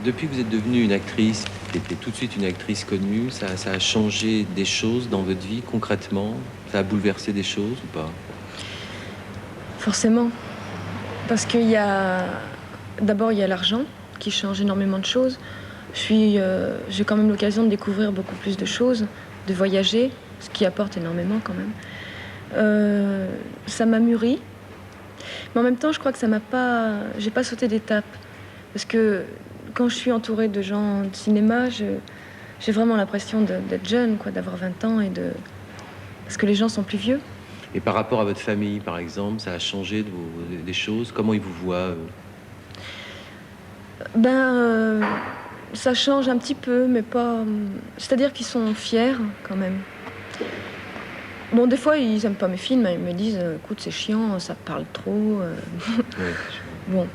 Depuis que vous êtes devenue une actrice, qui était tout de suite une actrice connue, ça a changé des choses dans votre vie concrètement? Ça a bouleversé des choses ou pas? Forcément, parce d'abord, il y a l'argent qui change énormément de choses. J'ai quand même l'occasion de découvrir beaucoup plus de choses, de voyager, ce qui apporte énormément quand même. Ça m'a mûri, mais en même temps, je crois que j'ai pas sauté d'étape. Parce que quand je suis entourée de gens de cinéma, j'ai vraiment l'impression d'être jeune, quoi, d'avoir 20 ans parce que les gens sont plus vieux. Et par rapport à votre famille, par exemple, ça a changé des choses? Comment ils vous voient, eux? Ça change un petit peu, mais pas. C'est-à-dire qu'ils sont fiers quand même. Bon, des fois, ils aiment pas mes films, ils me disent écoute, c'est chiant, ça parle trop. Ouais, Bon.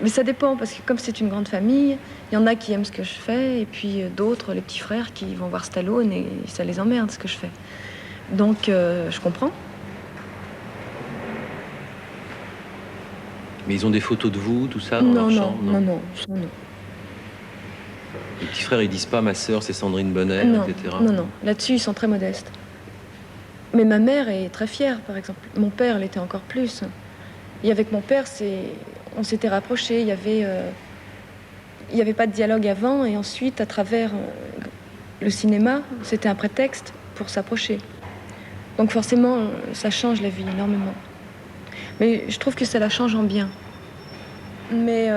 Mais ça dépend, parce que comme c'est une grande famille, il y en a qui aiment ce que je fais, et puis d'autres, les petits frères, qui vont voir Stallone et ça les emmerde ce que je fais. Donc, je comprends. mais ils ont des photos de vous, tout ça, dans leur chambre? Non. Les petits frères, ils disent pas ma sœur, c'est Sandrine Bonner, Non, etc. non. Là-dessus, ils sont très modestes. Mais ma mère est très fière, par exemple. Mon père l'était encore plus. Et avec mon père, on s'était rapprochés. Il y avait pas de dialogue avant, et ensuite, à travers le cinéma, c'était un prétexte pour s'approcher. Donc forcément, ça change la vie énormément. Mais je trouve que ça la change en bien. Mais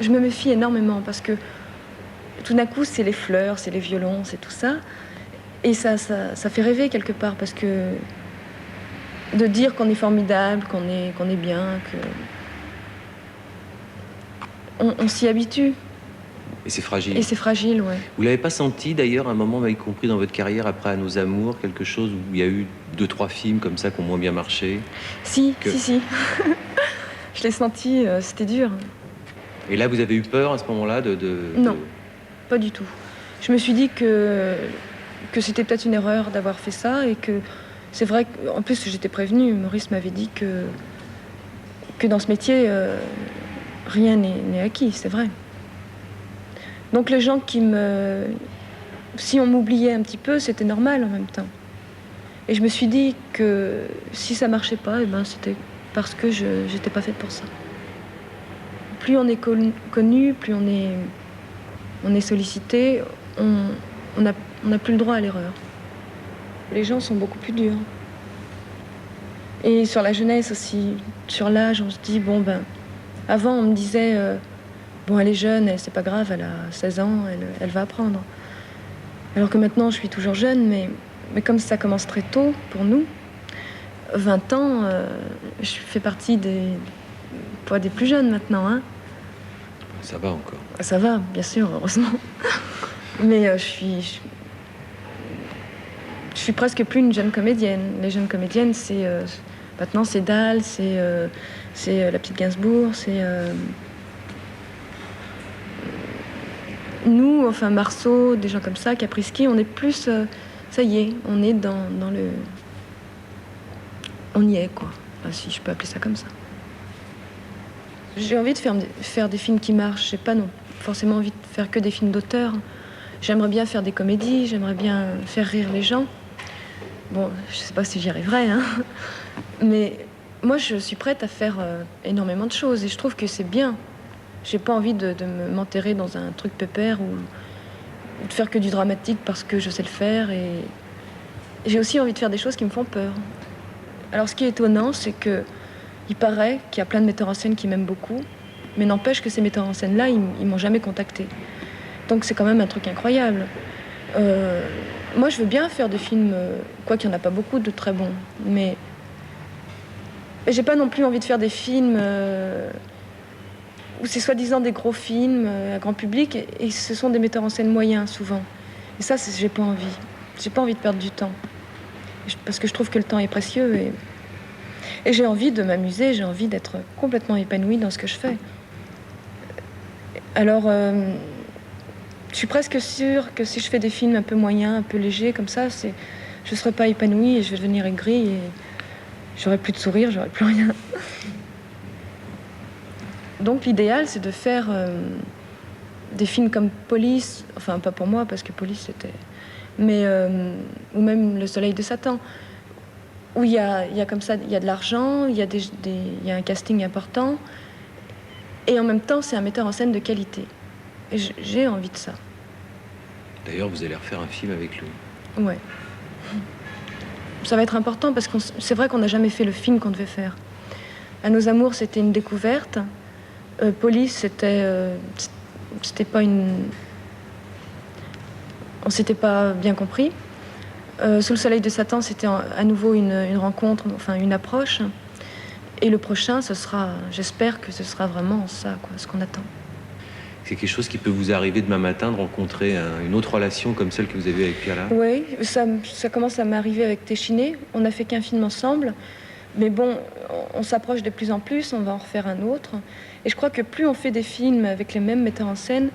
je me méfie énormément parce que tout d'un coup, c'est les fleurs, c'est les violons, c'est tout ça. Et ça fait rêver quelque part, parce que de dire qu'on est formidable, qu'on est bien, on s'y habitue. Et c'est fragile. Et c'est fragile, ouais. Vous l'avez pas senti d'ailleurs, à un moment, y compris dans votre carrière, après À nos amours, quelque chose où il y a eu 2-3 films comme ça qui ont moins bien marché? Si. Je l'ai senti, c'était dur. Et là, vous avez eu peur à ce moment-là Non, pas du tout. Je me suis dit que c'était peut-être une erreur d'avoir fait ça, et que c'est vrai qu'en plus j'étais prévenue. Maurice m'avait dit que dans ce métier, rien n'est acquis, c'est vrai. Donc les gens si on m'oubliait un petit peu, c'était normal en même temps. Et je me suis dit que si ça marchait pas, c'était parce que j'étais pas faite pour ça. Plus on est connu, plus on est sollicité, on n'a plus le droit à l'erreur. Les gens sont beaucoup plus durs. Et sur la jeunesse aussi, sur l'âge, on se dit, avant on me disait, elle est jeune, c'est pas grave, elle a 16 ans, elle va apprendre. Alors que maintenant, je suis toujours jeune, mais comme ça commence très tôt pour nous, 20 ans, je fais partie des plus jeunes maintenant, hein. Ça va encore. Ça va, bien sûr, heureusement. Mais je suis presque plus une jeune comédienne. Les jeunes comédiennes, maintenant c'est Dahl, c'est la petite Gainsbourg, c'est nous, enfin Marceau, des gens comme ça, Caprisky, on est plus, ça y est, on est dans le, on y est quoi, enfin, si je peux appeler ça comme ça. J'ai envie de faire des films qui marchent. J'ai pas forcément envie de faire que des films d'auteur. J'aimerais bien faire des comédies, j'aimerais bien faire rire les gens. Bon, je sais pas si j'y arriverai, hein. Mais moi, je suis prête à faire énormément de choses, et je trouve que c'est bien. J'ai pas envie de m'enterrer dans un truc pépère ou de faire que du dramatique parce que je sais le faire. Et j'ai aussi envie de faire des choses qui me font peur. Alors, ce qui est étonnant, c'est que il paraît qu'il y a plein de metteurs en scène qui m'aiment beaucoup, mais n'empêche que ces metteurs en scène-là, ils m'ont jamais contacté. Donc c'est quand même un truc incroyable. Moi, je veux bien faire des films, quoi qu'il n'y en a pas beaucoup de très bons, mais j'ai pas non plus envie de faire des films où c'est soi-disant des gros films à grand public, et ce sont des metteurs en scène moyens, souvent. Et ça, j'ai pas envie. J'ai pas envie de perdre du temps. Parce que je trouve que le temps est précieux, et j'ai envie de m'amuser, j'ai envie d'être complètement épanouie dans ce que je fais. Alors, je suis presque sûre que si je fais des films un peu moyens, un peu légers, comme ça, je ne serai pas épanouie, et je vais devenir aigrie, et j'aurai plus de sourire, j'aurai plus rien. Donc l'idéal, c'est de faire des films comme Police, enfin pas pour moi, parce que Police c'était... Mais, ou même Le Soleil de Satan, où il y a comme ça, il y a de l'argent, il y a un casting important, et en même temps, c'est un metteur en scène de qualité. Et j'ai envie de ça. D'ailleurs, vous allez refaire un film avec lui. Ouais. Ça va être important parce que c'est vrai qu'on n'a jamais fait le film qu'on devait faire. À nos amours, c'était une découverte. Police, c'était pas une... On s'était pas bien compris. Sous le soleil de Satan, c'était à nouveau une rencontre, enfin une approche. Et le prochain, j'espère que ce sera vraiment ça, quoi, ce qu'on attend. C'est quelque chose qui peut vous arriver demain matin de rencontrer une autre relation comme celle que vous avez eue avec Piala? Oui, ça commence à m'arriver avec Téchiné. On n'a fait qu'un film ensemble. Mais bon, on s'approche de plus en plus, on va en refaire un autre. Et je crois que plus on fait des films avec les mêmes metteurs en scène,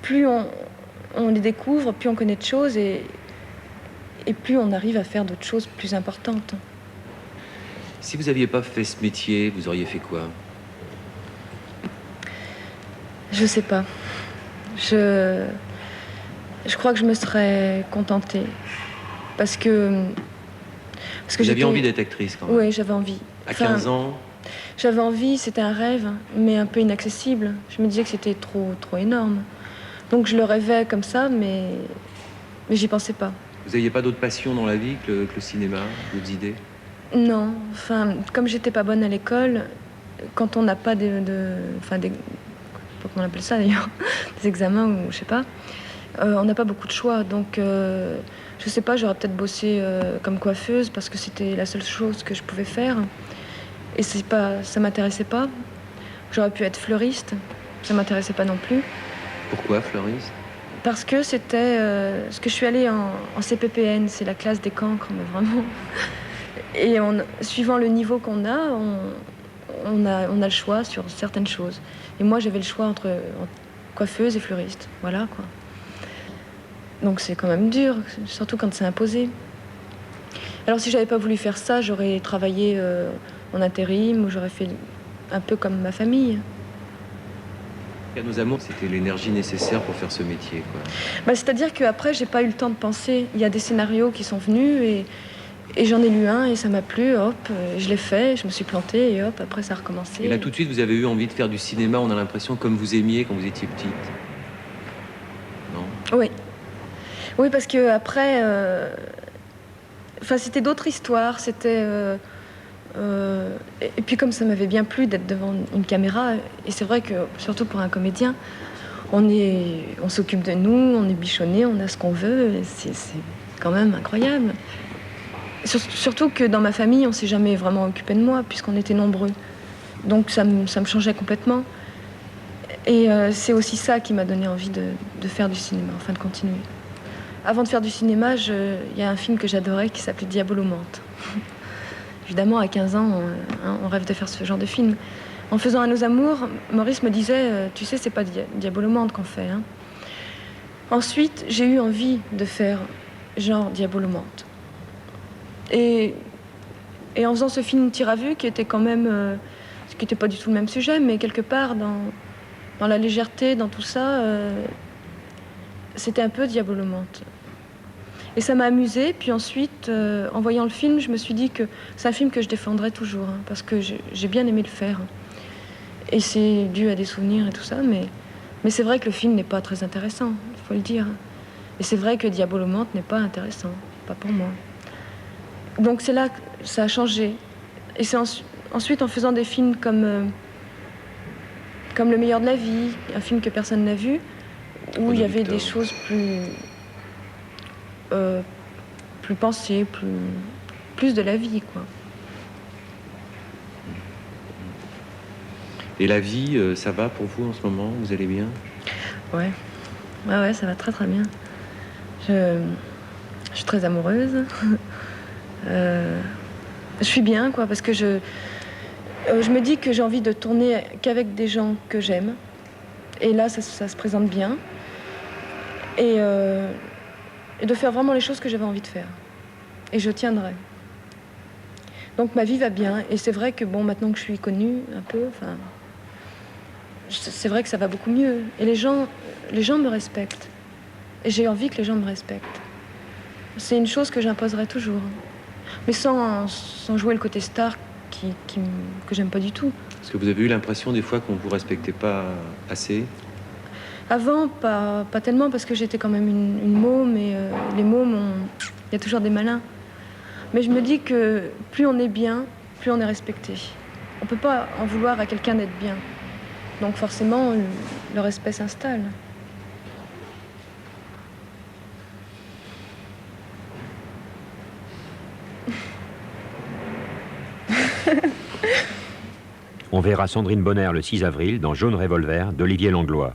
plus on les découvre, plus on connaît de choses et plus on arrive à faire d'autres choses plus importantes. Si vous n'aviez pas fait ce métier, vous auriez fait quoi? Je sais pas. Je crois que je me serais contentée. Parce que vous aviez envie d'être actrice quand même? Oui, j'avais envie. À 15 ans? J'avais envie, c'était un rêve, mais un peu inaccessible. Je me disais que c'était trop énorme. Donc je le rêvais comme ça, mais j'y pensais pas. Vous n'aviez pas d'autres passions dans la vie que le cinéma, d'autres idées? Non, enfin, comme j'étais pas bonne à l'école, quand on n'a pas enfin, comment on appelle ça d'ailleurs, des examens ou je sais pas, on n'a pas beaucoup de choix. Donc, je sais pas, j'aurais peut-être bossé comme coiffeuse parce que c'était la seule chose que je pouvais faire. Et ça m'intéressait pas. J'aurais pu être fleuriste, ça m'intéressait pas non plus. Pourquoi fleuriste? Parce que c'était ce que je suis allée en CPPN, c'est la classe des cancres, mais vraiment. Et suivant le niveau qu'on a, on a le choix sur certaines choses. Et moi, j'avais le choix entre coiffeuse et fleuriste. Voilà, quoi. Donc c'est quand même dur, surtout quand c'est imposé. Alors si j'avais pas voulu faire ça, j'aurais travaillé en intérim ou j'aurais fait un peu comme ma famille. À nos amours, c'était l'énergie nécessaire pour faire ce métier, quoi. Bah, c'est-à-dire qu'après, j'ai pas eu le temps de penser. Il y a des scénarios qui sont venus et j'en ai lu un et ça m'a plu, hop, je l'ai fait, je me suis plantée et hop, après ça a recommencé. Et là, tout de suite, vous avez eu envie de faire du cinéma, on a l'impression, comme vous aimiez quand vous étiez petite? Non? Oui. Oui, parce que après, enfin, c'était d'autres histoires, c'était... et puis comme ça m'avait bien plu d'être devant une caméra, et c'est vrai que, surtout pour un comédien, on s'occupe de nous, on est bichonné, on a ce qu'on veut, c'est quand même incroyable. Surtout que dans ma famille, on s'est jamais vraiment occupé de moi, puisqu'on était nombreux. Donc ça me changeait complètement. Et c'est aussi ça qui m'a donné envie de faire du cinéma, enfin de continuer. Avant de faire du cinéma, il y a un film que j'adorais qui s'appelait Diabolomante. Évidemment, à 15 ans, on rêve de faire ce genre de film. En faisant À nos amours, Maurice me disait tu sais, c'est pas Diabolomante qu'on fait. Hein. Ensuite, j'ai eu envie de faire genre Diabolomante. Et en faisant ce film tir à vue, qui était quand même... ce qui n'était pas du tout le même sujet, mais quelque part, dans la légèreté, dans tout ça, c'était un peu Diabolomante. Et ça m'a amusée. Puis ensuite, en voyant le film, je me suis dit que c'est un film que je défendrai toujours, hein, parce que j'ai bien aimé le faire. Et c'est dû à des souvenirs et tout ça, mais c'est vrai que le film n'est pas très intéressant, il faut le dire. Et c'est vrai que Diabolomante n'est pas intéressant, pas pour moi. Donc c'est là que ça a changé. Et c'est ensuite en faisant des films comme Le meilleur de la vie, un film que personne n'a vu, où il y avait des choses plus pensées, plus de la vie, quoi. Et la vie, ça va pour vous en ce moment? Vous allez bien? Ouais, ça va très très bien. Je suis très amoureuse. Je suis bien, quoi, parce que je me dis que j'ai envie de tourner qu'avec des gens que j'aime. Et là, ça se présente bien. Et de faire vraiment les choses que j'avais envie de faire. Et je tiendrai. Donc ma vie va bien. Et c'est vrai que, bon, maintenant que je suis connue un peu, enfin, c'est vrai que ça va beaucoup mieux. Et les gens me respectent. Et j'ai envie que les gens me respectent. C'est une chose que j'imposerai toujours. Mais sans jouer le côté star que j'aime pas du tout. Est-ce que vous avez eu l'impression des fois qu'on ne vous respectait pas assez? Avant, pas tellement, parce que j'étais quand même une môme, et les mômes, il y a toujours des malins. Mais je me dis que plus on est bien, plus on est respecté. On peut pas en vouloir à quelqu'un d'être bien. Donc forcément, le respect s'installe. On verra Sandrine Bonnaire le 6 avril dans Jaune Revolver d'Olivier Langlois.